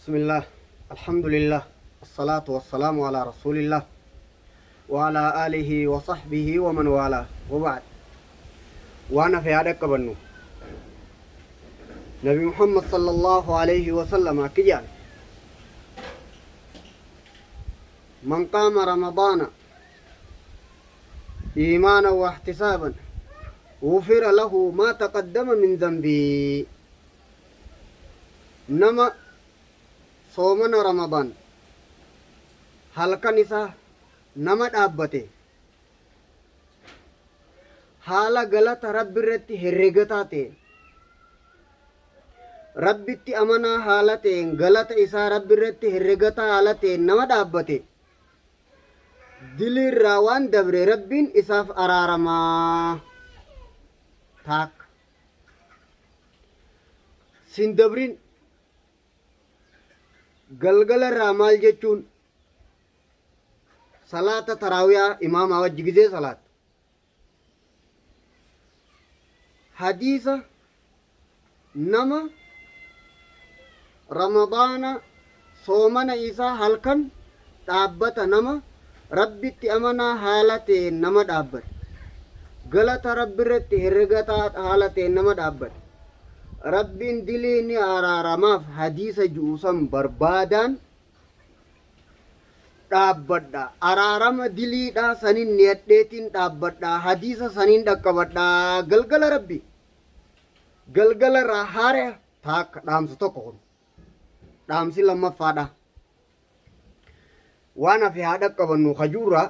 بسم الله. الحمد لله. الصلاة والسلام على رسول الله وعلى آله وصحبه ومن والاه وبعد. وأنا في هذا قبلنا نبي محمد صلى الله عليه وسلم كجان من قام رمضان إيمانا واحتسابا غفر له ما تقدم من ذنبه. نما صومنا رمضان halkan isaa nama dhaabbate haala galata rabbi irratti herregataa ta'een rabbitti amanaa haala ta'een galata isaa rabbi irratti herregataa haala ta'een nama dhaabbate dilirraa waan dabre rabbiin isaaf araaramaa taakka sin dabrin galgalarraa maal jechuun salaata taraawiyaa imaamaa wajji gizee salaata hadiisa nama ramadaana soomana isaa halkan dhaabbata nama rabbitti amanaa haala ta'een nama dhaabbate galata rabbi irratti herregataa haala ta'een nama dhaabbate rabbiin dilii ni araaramaaf hadiisa ju'usan barbaadaan dhaabbadha araarama diliidha sanin niyadheetiin dhaabbadha hadiisa sanin dhaqqabadha galgala rabbi galgala irraa haare taakka dhaamsa tokko kun dhaamsi lammaffaadha waan hafe haa dhaqqabannu kajuurraa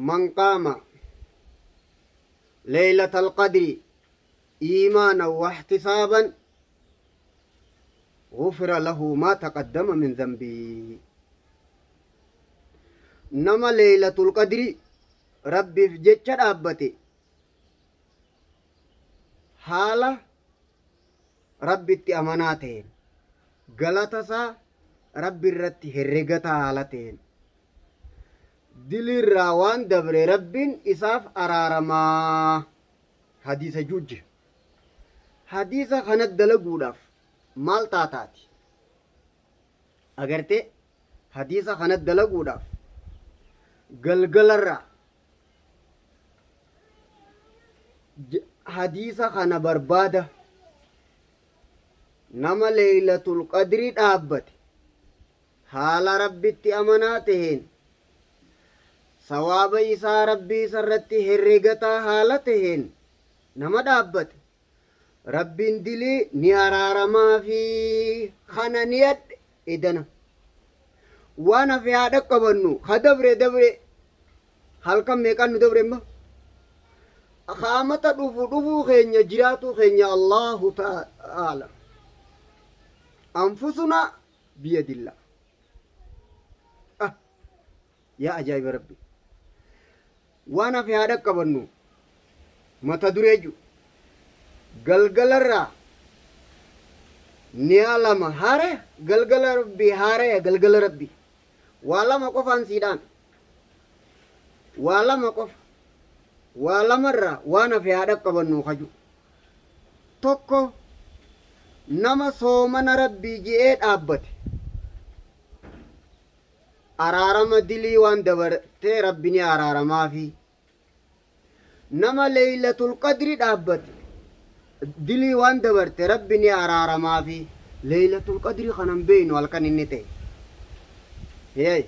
man qaama leeylatal qadri iimaanan wahtisaaban غفر له ما تقدم من ذنبه. نما ليلة القدر ربي في جتش رابتي حالة ربي أماناتين غلطسا ربي الرتي هرقتا حالتين دل الراوان دبر ربي إساف أرارما حديث جوج حديث خند دلقوداف maal taataati agarte hadiisa kana dalaguudhaaf galgalarraa hadiisa kana barbaada nama leeylatul qadrii dhaabbate haala rabbitti amanaa taheen sawaaba isaa rabbii isarratti herregataa haala taheen nama dhaabbate rabbiin dilii ni araaramaa fi kana ni yadhe edana waan hafe haa dhaqqabannu ha dabre halkan meeqaan nu dabre imma akaamata dhufuu keenya jiraatuu keenya allahu ta'ala anfusuna biyadillah yaa ajaa'iba rabbi waan hafe haa dhaqqabannu mata dureeju galgalarraa niyaa lama haare galgala rabbi haare galgala rabbi waa lama qofaan siidhaan waa lama qofa waa lamarraa waan hafe haa dhaqqabannu kaju tokko nama soomana rabbii ji'ee dhaabbate araarama dilii waan dabartee rabbi ni araaramaafi nama leeylatul qadri dhaabbate dilii waan dabarte rabbi ni araaramaa fi leeylatul qadri kanan beeynu halkan inni ta'e hey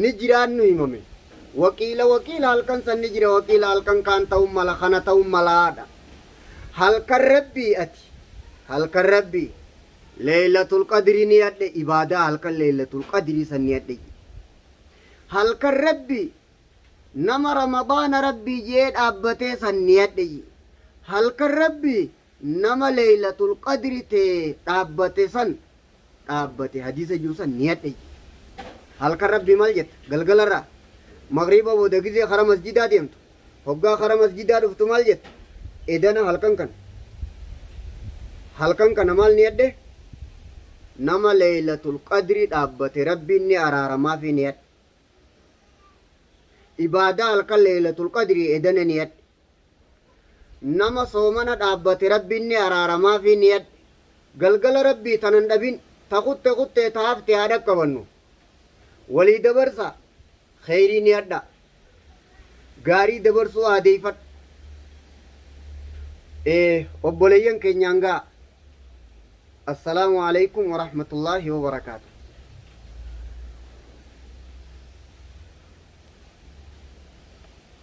ni jiraannu himame waqiila halkan san ni jira waqiila halkan kaan ta'u mala kana ta'u malaadha halkan rabbii ati halkan rabbii leeylatul qadri ni yadhe ibaadaa halkan leeylatul qadri san ni yadhe halkan rabbii nama ramadaana rabbii jee dhaabbatee san ni yadhe halkan rabbi nama leeylatul qadri tee dhaabbate san dhaabbate hadiisa juusan ni yadhe halkan rabbi maal jetta galgalarraa magriba booda gizee kara masjidaa deemtu hoggaa kara masjidaa dhuftu maal jetta edana halkan kana maal ni yadhe nama leeylatul qadri dhaabbate rabbiin ni araaramaa fi ni yadhe ibaadaa halkan leeylatul qadri edana ni yadhe nama soomana dhaabbate rabbiin ni araaramaa fi ni yadhe galgala rabbii tanan dhabin ta kutte ta hafte haa dhaqqabannu walii dabarsa kheyrii ni yadha gaarii dabarsuu aadeeyfadha obboleeyyan keenyaan gaa assalaamu alaykum warahmatullaahi wabarakaatu